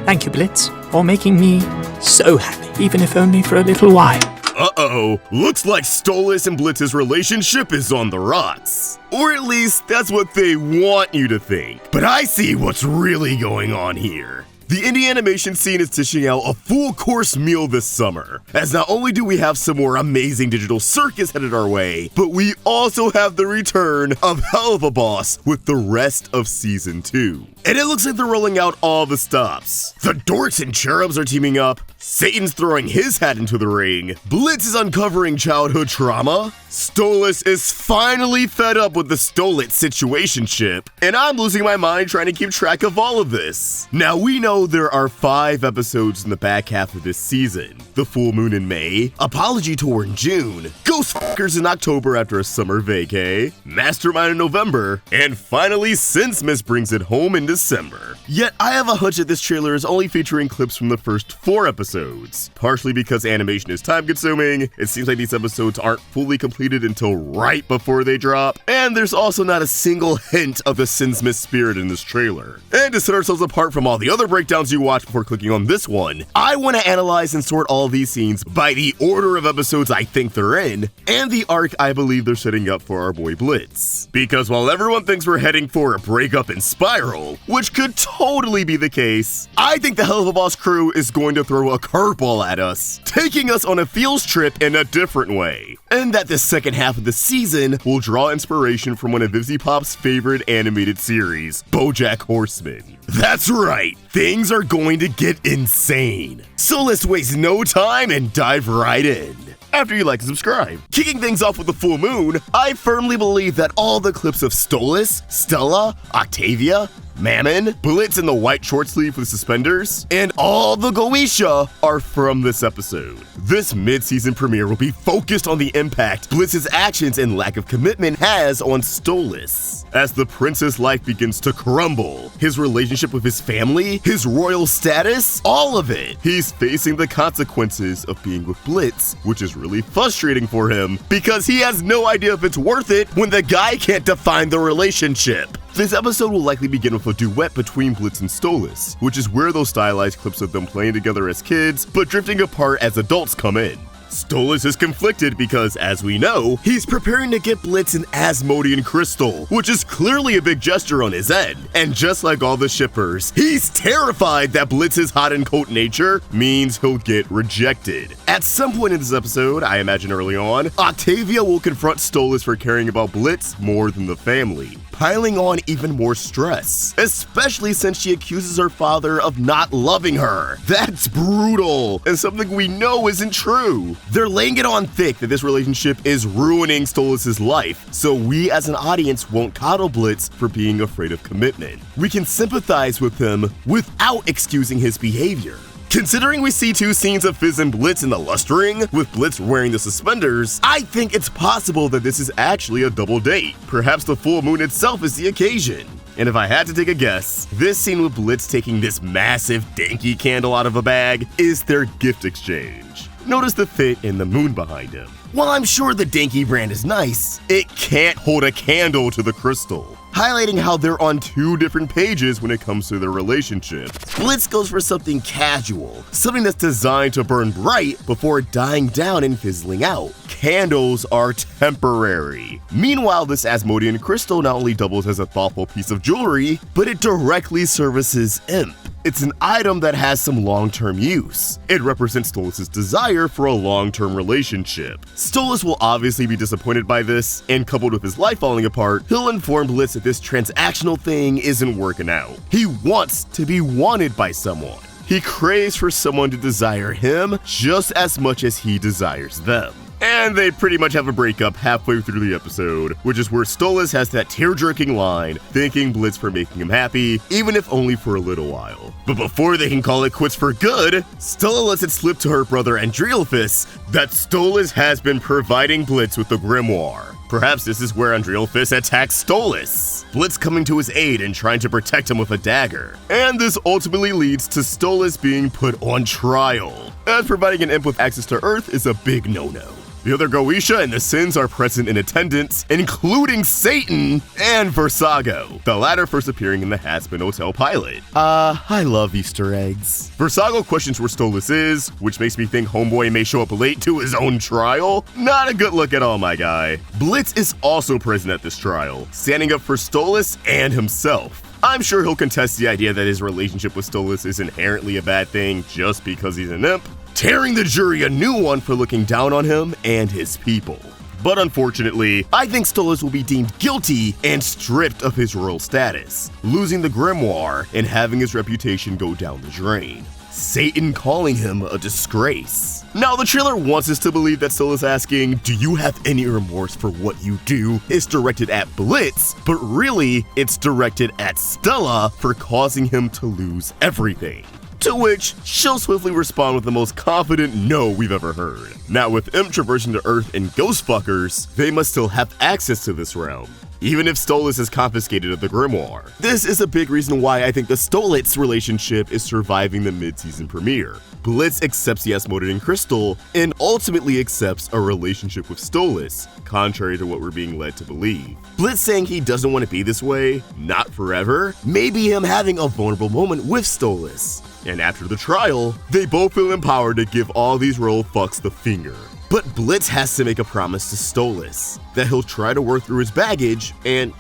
Thank you, Blitz, for making me so happy, even if only for a little while. Uh-oh, looks like Stolas and Blitz's relationship is on the rocks. Or at least, that's what they want you to think. But I see what's really going on here. The indie animation scene is dishing out a full-course meal this summer, as not only do we have some more amazing digital circus headed our way, but we also have the return of Helluva Boss with the rest of Season 2. And it looks like they're rolling out all the stops. The DHORKS and Cherubs are teaming up, Satan's throwing his hat into the ring, Blitz is uncovering childhood trauma, Stolas is finally fed up with the Stolit situationship, and I'm losing my mind trying to keep track of all of this. Now we know there are 5 episodes in the back half of this season. The Full Moon in May, Apology Tour in June, Ghost Fuckers in October after a summer vacay, Mastermind in November, and finally Sinsmas brings it home in December. Yet I have a hunch that this trailer is only featuring clips from the first 4 episodes. Partially because animation is time consuming, it seems like these episodes aren't fully completed until right before they drop, and there's also not a single hint of the Sinsmas spirit in this trailer. And to set ourselves apart from all the other breakdowns you watch before clicking on this one, I want to analyze and sort all these scenes by the order of episodes I think they're in, and the arc I believe they're setting up for our boy Blitz. Because while everyone thinks we're heading for a breakup and spiral, which could totally be the case, I think the Helluva Boss crew is going to throw a curveball at us, taking us on a feels trip in a different way. And that the second half of the season will draw inspiration from one of Vivzy Pop's favorite animated series, BoJack Horseman. That's right, things are going to get insane. So let's waste no time and dive right in. After you like and subscribe. Kicking things off with the full moon, I firmly believe that all the clips of Stolas, Stella, Octavia, Mammon, Blitz in the white short sleeve with suspenders, and all the Goetia are from this episode. This mid-season premiere will be focused on the impact Blitz's actions and lack of commitment has on Stolas. As the prince's life begins to crumble, his relationship with his family, his royal status, all of it. He's facing the consequences of being with Blitz, which is really frustrating for him because he has no idea if it's worth it when the guy can't define the relationship. This episode will likely begin with a duet between Blitz and Stolas, which is where those stylized clips of them playing together as kids, but drifting apart as adults come in. Stolas is conflicted because, as we know, he's preparing to get Blitz an Asmodean crystal, which is clearly a big gesture on his end. And just like all the shippers, he's terrified that Blitz's hot and cold nature means he'll get rejected. At some point in this episode, I imagine early on, Octavia will confront Stolas for caring about Blitz more than the family, piling on even more stress, especially since she accuses her father of not loving her. That's brutal, and something we know isn't true. They're laying it on thick that this relationship is ruining Stolas' life, so we as an audience won't coddle Blitz for being afraid of commitment. We can sympathize with him without excusing his behavior. Considering we see 2 scenes of Fizz and Blitz in the lust ring, with Blitz wearing the suspenders, I think it's possible that this is actually a double date. Perhaps the full moon itself is the occasion. And if I had to take a guess, this scene with Blitz taking this massive danky candle out of a bag is their gift exchange. Notice the fit in the moon behind him. While I'm sure the danky brand is nice, it can't hold a candle to the crystal, highlighting how they're on 2 different pages when it comes to their relationship. Blitz goes for something casual, something that's designed to burn bright before dying down and fizzling out. Candles are temporary. Meanwhile, this Asmodean crystal not only doubles as a thoughtful piece of jewelry, but it directly services Imp. It's an item that has some long-term use. It represents Stolas' desire for a long-term relationship. Stolas will obviously be disappointed by this, and coupled with his life falling apart, he'll inform Blitz that this transactional thing isn't working out. He wants to be wanted by someone. He craves for someone to desire him just as much as he desires them. And they pretty much have a breakup halfway through the episode, which is where Stolas has that tear-jerking line, thanking Blitz for making him happy, even if only for a little while. But before they can call it quits for good, Stella lets it slip to her brother Andrealphus that Stolas has been providing Blitz with the grimoire. Perhaps this is where Andrealphus attacks Stolas, Blitz coming to his aid and trying to protect him with a dagger. And this ultimately leads to Stolas being put on trial, as providing an imp with access to Earth is a big no-no. The other Goetia and the Sins are present in attendance, including Satan and Verosika, the latter first appearing in the Hazbin Hotel pilot. I love Easter eggs. Verosika questions where Stolas is, which makes me think Homeboy may show up late to his own trial. Not a good look at all, my guy. Blitz is also present at this trial, standing up for Stolas and himself. I'm sure he'll contest the idea that his relationship with Stolas is inherently a bad thing just because he's an imp, tearing the jury a new one for looking down on him and his people. But unfortunately, I think Stolas will be deemed guilty and stripped of his royal status, losing the grimoire and having his reputation go down the drain. Satan calling him a disgrace. Now, the trailer wants us to believe that Stolas asking, "Do you have any remorse for what you do?" is directed at Blitz, but really, it's directed at Stella for causing him to lose everything. To which, she'll swiftly respond with the most confident no we've ever heard. Now, with Imp traversing the Earth and Ghostfuckers, they must still have access to this realm, even if Stolas is confiscated at the grimoire. This is a big reason why I think the Stolas relationship is surviving the mid-season premiere. Blitz accepts the Asmodean and Crystal, and ultimately accepts a relationship with Stolas, contrary to what we're being led to believe. Blitz saying he doesn't want to be this way, not forever, maybe him having a vulnerable moment with Stolas. And after the trial, they both feel empowered to give all these royal fucks the finger. But Blitz has to make a promise to Stolas that he'll try to work through his baggage and,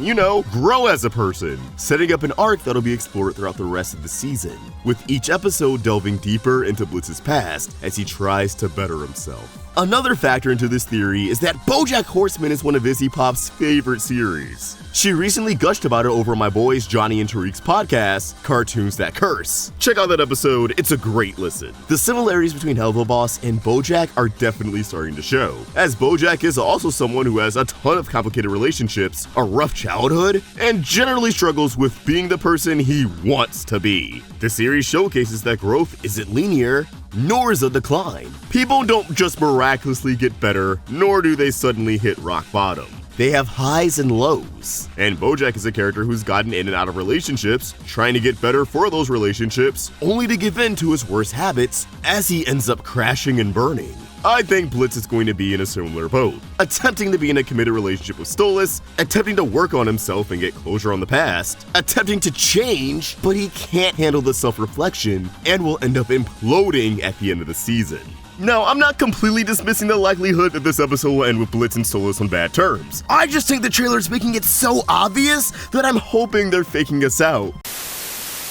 grow as a person, setting up an arc that'll be explored throughout the rest of the season, with each episode delving deeper into Blitz's past as he tries to better himself. Another factor into this theory is that BoJack Horseman is one of Izzy Pop's favorite series. She recently gushed about it over my boys Johnny and Tariq's podcast, Cartoons That Curse. Check out that episode, it's a great listen. The similarities between Helluva Boss and BoJack are definitely starting to show, as BoJack is also someone who has a ton of complicated relationships, a rough childhood, and generally struggles with being the person he wants to be. The series showcases that growth isn't linear, nor is a decline. People don't just miraculously get better, nor do they suddenly hit rock bottom. They have highs and lows. And BoJack is a character who's gotten in and out of relationships, trying to get better for those relationships, only to give in to his worst habits as he ends up crashing and burning. I think Blitz is going to be in a similar boat, attempting to be in a committed relationship with Stolas, attempting to work on himself and get closure on the past, attempting to change, but he can't handle the self-reflection and will end up imploding at the end of the season. Now, I'm not completely dismissing the likelihood that this episode will end with Blitz and Stolas on bad terms. I just think the trailer is making it so obvious that I'm hoping they're faking us out.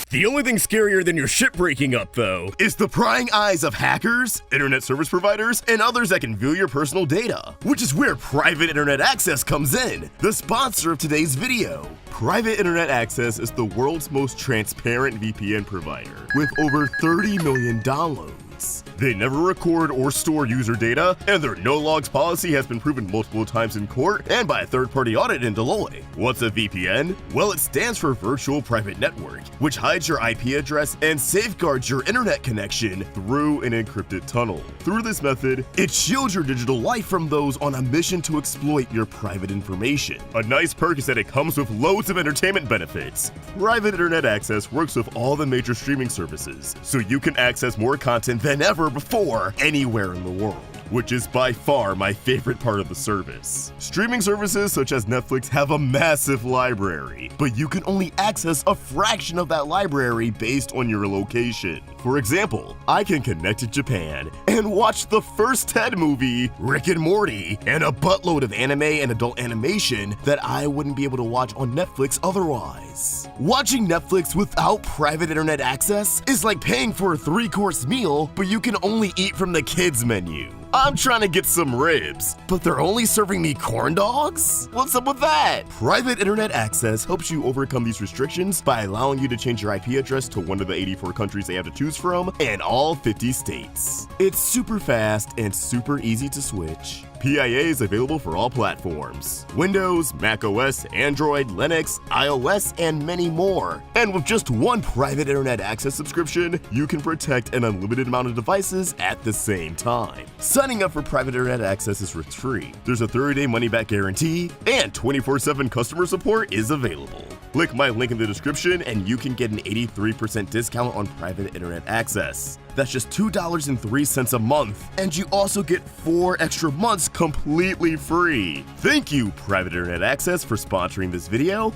The only thing scarier than your ship breaking up, though, is the prying eyes of hackers, internet service providers, and others that can view your personal data, which is where Private Internet Access comes in, the sponsor of today's video. Private Internet Access is the world's most transparent VPN provider, with over 30 million downloads. They never record or store user data, and their no-logs policy has been proven multiple times in court and by a third-party audit in Deloitte. What's a VPN? Well, it stands for Virtual Private Network, which hides your IP address and safeguards your internet connection through an encrypted tunnel. Through this method, it shields your digital life from those on a mission to exploit your private information. A nice perk is that it comes with loads of entertainment benefits. Private Internet Access works with all the major streaming services, so you can access more content than ever before anywhere in the world, which is by far my favorite part of the service. Streaming services such as Netflix have a massive library, but you can only access a fraction of that library based on your location. For example, I can connect to Japan and watch the first Ted movie, Rick and Morty, and a buttload of anime and adult animation that I wouldn't be able to watch on Netflix otherwise. Watching Netflix without private internet access is like paying for a 3-course meal, but you can only eat from the kids menu. I'm trying to get some ribs, but they're only serving me corn dogs? What's up with that? Private Internet Access helps you overcome these restrictions by allowing you to change your IP address to one of the 84 countries they have to choose from and all 50 states. It's super fast and super easy to switch. PIA is available for all platforms: Windows, macOS, Android, Linux, iOS, and many more. And with just one private internet access subscription, you can protect an unlimited amount of devices at the same time. Signing up for private internet access is risk-free. There's a 30-day money-back guarantee, and 24/7 customer support is available. Click my link in the description and you can get an 83% discount on private internet access. That's just $2.03 a month, and you also get 4 extra months completely free. Thank you, Private Internet Access, for sponsoring this video.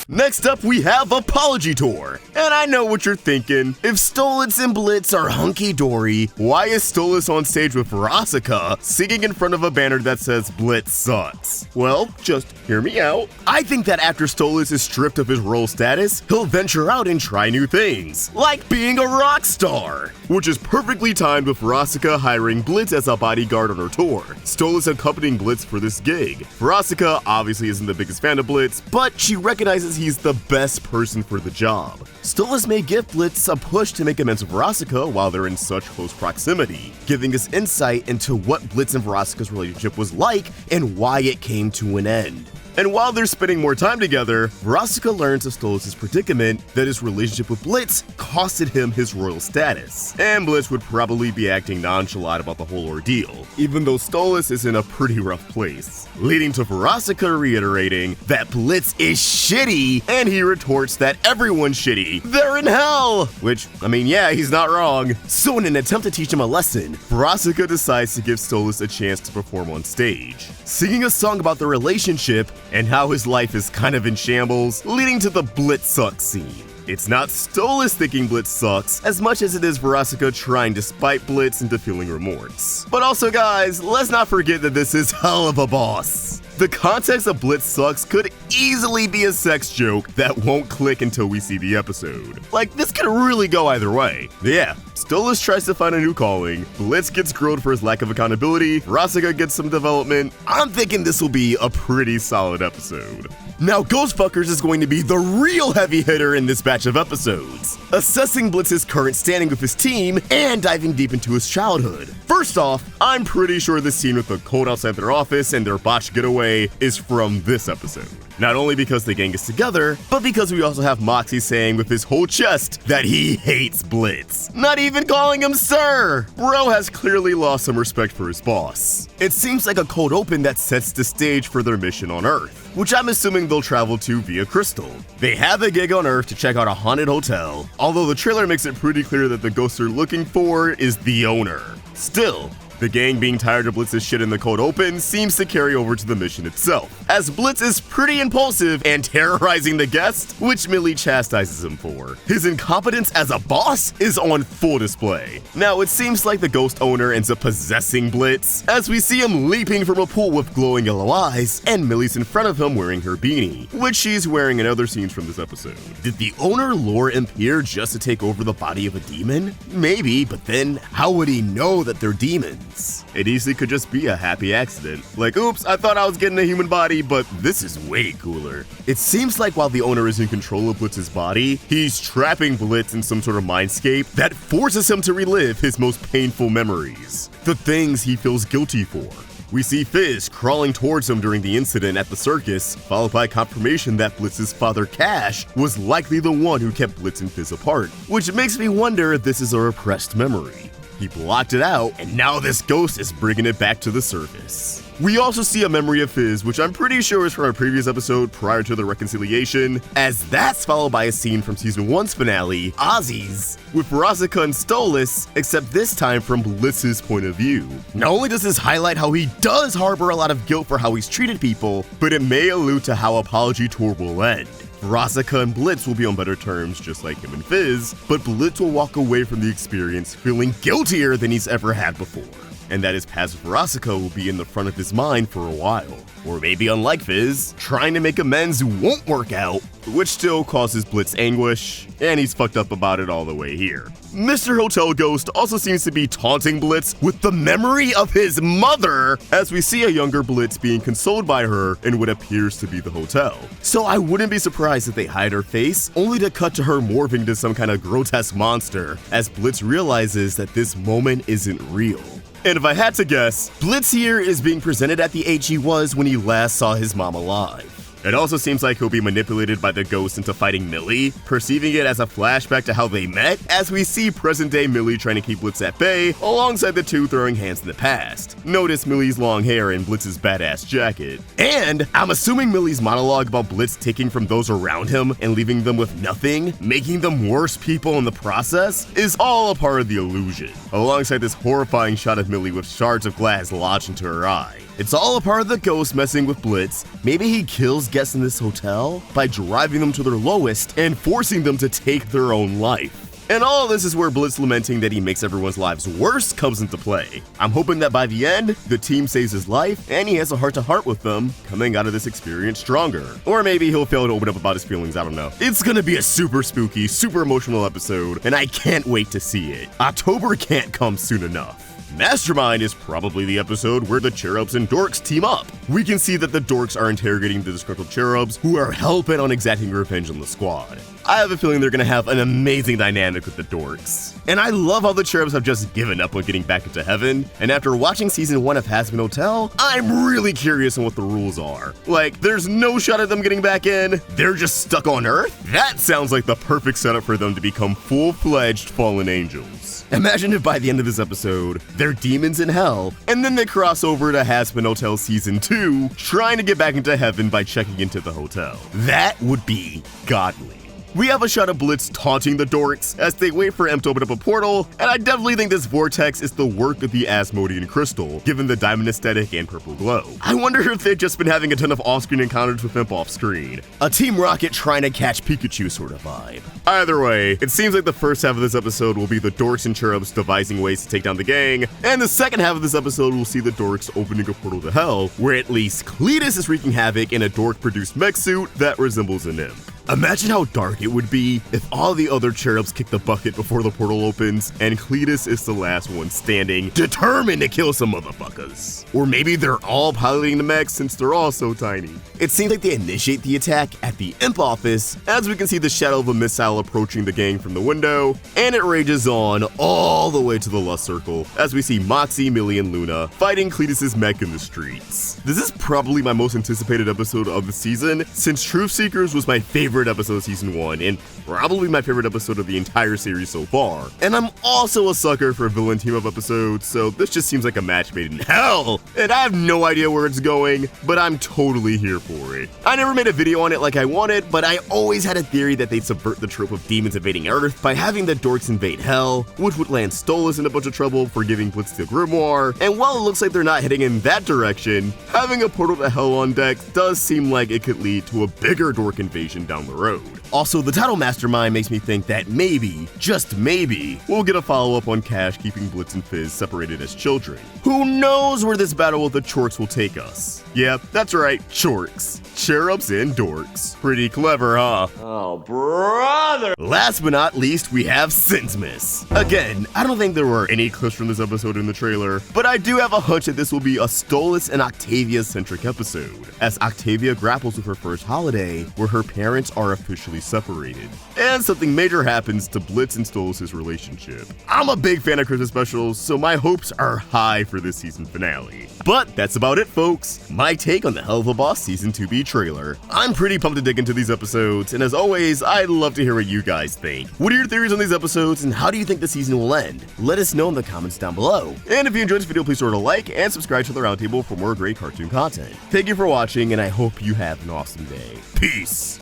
Next up, we have Apology Tour. And I know what you're thinking. If Stolas and Blitz are hunky-dory, why is Stolas on stage with Verosika singing in front of a banner that says Blitz sucks? Well, just hear me out. I think that after Stolas is stripped of his role status, he'll venture out and try new things, like being a rock star, which is perfectly timed with Verosika hiring Blitz as a bodyguard on her tour. Stolas accompanying Blitz for this gig. Verosika obviously isn't the biggest fan of Blitz, but she recognizes he's the best person for the job. Stolas may give Blitz a push to make amends with Verosika while they're in such close proximity, giving us insight into what Blitz and Verosika's relationship was like and why it came to an end. And while they're spending more time together, Verosika learns of Stolas' predicament that his relationship with Blitz costed him his royal status. And Blitz would probably be acting nonchalant about the whole ordeal, even though Stolas is in a pretty rough place, leading to Verosika reiterating that Blitz is shitty, and he retorts that everyone's shitty. They're in hell! Which, I mean, yeah, he's not wrong. So in an attempt to teach him a lesson, Verosika decides to give Stolas a chance to perform on stage, singing a song about the relationship and how his life is kind of in shambles, leading to the Blitz sucks scene. It's not Stolas thinking Blitz sucks as much as it is Verosika trying to spite Blitz into feeling remorse. But also guys, let's not forget that this is Helluva Boss. The context of Blitz sucks could easily be a sex joke that won't click until we see the episode. Like, this could really go either way. Yeah, Stolas tries to find a new calling, Blitz gets grilled for his lack of accountability, Verosika gets some development. I'm thinking this will be a pretty solid episode. Now, Ghostfuckers is going to be the real heavy hitter in this batch of episodes, assessing Blitz's current standing with his team and diving deep into his childhood. First off, I'm pretty sure the scene with the cold outside their office and their botched getaway is from this episode. Not only because the gang is together, but because we also have Moxie saying with his whole chest that he hates Blitz. Not even calling him sir! Bro has clearly lost some respect for his boss. It seems like a cold open that sets the stage for their mission on Earth, which I'm assuming they'll travel to via Crystal. They have a gig on Earth to check out a haunted hotel, although the trailer makes it pretty clear that the ghost they're looking for is the owner. Still, the gang being tired of Blitz's shit in the cold open seems to carry over to the mission itself, as Blitz is pretty impulsive and terrorizing the guest, which Millie chastises him for. His incompetence as a boss is on full display. Now, it seems like the ghost owner ends up possessing Blitz, as we see him leaping from a pool with glowing yellow eyes, and Millie's in front of him wearing her beanie, which she's wearing in other scenes from this episode. Did the owner lure him here just to take over the body of a demon? Maybe, but then how would he know that they're demons? It easily could just be a happy accident. Like, oops, I thought I was getting a human body, but this is way cooler. It seems like while the owner is in control of Blitz's body, he's trapping Blitz in some sort of mindscape that forces him to relive his most painful memories, the things he feels guilty for. We see Fizz crawling towards him during the incident at the circus, followed by confirmation that Blitz's father Cash was likely the one who kept Blitz and Fizz apart, which makes me wonder if this is a repressed memory. He blocked it out, and now this ghost is bringing it back to the surface. We also see a memory of Fizz, which I'm pretty sure is from a previous episode prior to the reconciliation, as that's followed by a scene from Season 1's finale, Ozzy's, with Verosika and Stolas, except this time from Blitz's point of view. Not only does this highlight how he does harbor a lot of guilt for how he's treated people, but it may allude to how Apology Tour will end. Verosika and Blitz will be on better terms just like him and Fizz, but Blitz will walk away from the experience feeling guiltier than he's ever had before. And that his past with Verosika will be in the front of his mind for a while. Or maybe unlike Fizz, trying to make amends won't work out, which still causes Blitz anguish, and he's fucked up about it all the way here. Mr. Hotel Ghost also seems to be taunting Blitz with the memory of his mother, as we see a younger Blitz being consoled by her in what appears to be the hotel. So I wouldn't be surprised if they hide her face, only to cut to her morphing into some kind of grotesque monster, as Blitz realizes that this moment isn't real. And if I had to guess, Blitz here is being presented at the age he was when he last saw his mom alive. It also seems like he'll be manipulated by the ghost into fighting Millie, perceiving it as a flashback to how they met, as we see present-day Millie trying to keep Blitz at bay, alongside the two throwing hands in the past. Notice Millie's long hair and Blitz's badass jacket. And I'm assuming Millie's monologue about Blitz taking from those around him and leaving them with nothing, making them worse people in the process, is all a part of the illusion, alongside this horrifying shot of Millie with shards of glass lodged into her eye. It's all a part of the ghost messing with Blitz. Maybe he kills guests in this hotel by driving them to their lowest and forcing them to take their own life. And all of this is where Blitz lamenting that he makes everyone's lives worse comes into play. I'm hoping that by the end, the team saves his life and he has a heart-to-heart with them, coming out of this experience stronger. Or maybe he'll fail to open up about his feelings, I don't know. It's gonna be a super spooky, super emotional episode, and I can't wait to see it. October can't come soon enough. Mastermind is probably the episode where the Cherubs and Dorks team up. We can see that the Dorks are interrogating the disgruntled Cherubs, who are hell-bent on exacting revenge on the squad. I have a feeling they're gonna have an amazing dynamic with the Dorks. And I love how the Cherubs have just given up on getting back into heaven, and after watching season 1 of Hazbin Hotel, I'm really curious on what the rules are. Like, there's no shot at them getting back in, they're just stuck on Earth? That sounds like the perfect setup for them to become full-fledged fallen angels. Imagine if by the end of this episode, they're demons in hell, and then they cross over to Hazbin Hotel season 2, trying to get back into heaven by checking into the hotel. That would be godly. We have a shot of Blitz taunting the Dorks as they wait for M to open up a portal, and I definitely think this vortex is the work of the Asmodean crystal, given the diamond aesthetic and purple glow. I wonder if they've just been having a ton of off-screen encounters with Imp off-screen. A Team Rocket trying to catch Pikachu sort of vibe. Either way, it seems like the first half of this episode will be the Dorks and Cherubs devising ways to take down the gang, and the second half of this episode will see the Dorks opening a portal to hell, where at least Cletus is wreaking havoc in a Dork-produced mech suit that resembles an imp. Imagine how dark it would be if all the other Cherubs kick the bucket before the portal opens, and Cletus is the last one standing, determined to kill some motherfuckers. Or maybe they're all piloting the mechs since they're all so tiny. It seems like they initiate the attack at the Imp office, as we can see the shadow of a missile approaching the gang from the window, and it rages on all the way to the Lust Circle, as we see Moxie, Millie, and Loona fighting Cletus's mech in the streets. This is probably my most anticipated episode of the season, since Truth Seekers was my favorite episode of season 1, and probably my favorite episode of the entire series so far. And I'm also a sucker for villain team-up episodes, so this just seems like a match made in hell, and I have no idea where it's going, but I'm totally here for it. I never made a video on it like I wanted, but I always had a theory that they'd subvert the trope of demons invading Earth by having the Dorks invade hell, which would land Stolas in a bunch of trouble for giving Blitz the Grimoire, and while it looks like they're not heading in that direction, having a portal to hell on deck does seem like it could lead to a bigger Dork invasion down the road. Also, the title Mastermind makes me think that maybe, just maybe, we'll get a follow-up on Cash keeping Blitz and Fizz separated as children. Who knows where this battle with the Chorks will take us? Yeah, that's right, Chorks. Cherubs and Dorks. Pretty clever, huh? Oh, brother! Last but not least, we have Sinsmas. Again, I don't think there were any clips from this episode in the trailer, but I do have a hunch that this will be a Stolas and Octavia-centric episode, as Octavia grapples with her first holiday, where her parents are officially separated, and something major happens to Blitz and Stolas' relationship. I'm a big fan of Christmas specials, so my hopes are high for this season finale. But that's about it, folks. My take on the Helluva Boss Season 2B trailer. I'm pretty pumped to dig into these episodes, and as always, I'd love to hear what you guys think. What are your theories on these episodes, and how do you think the season will end? Let us know in the comments down below. And if you enjoyed this video, please throw it a like, and subscribe to the Roundtable for more great cartoon content. Thank you for watching, and I hope you have an awesome day. Peace!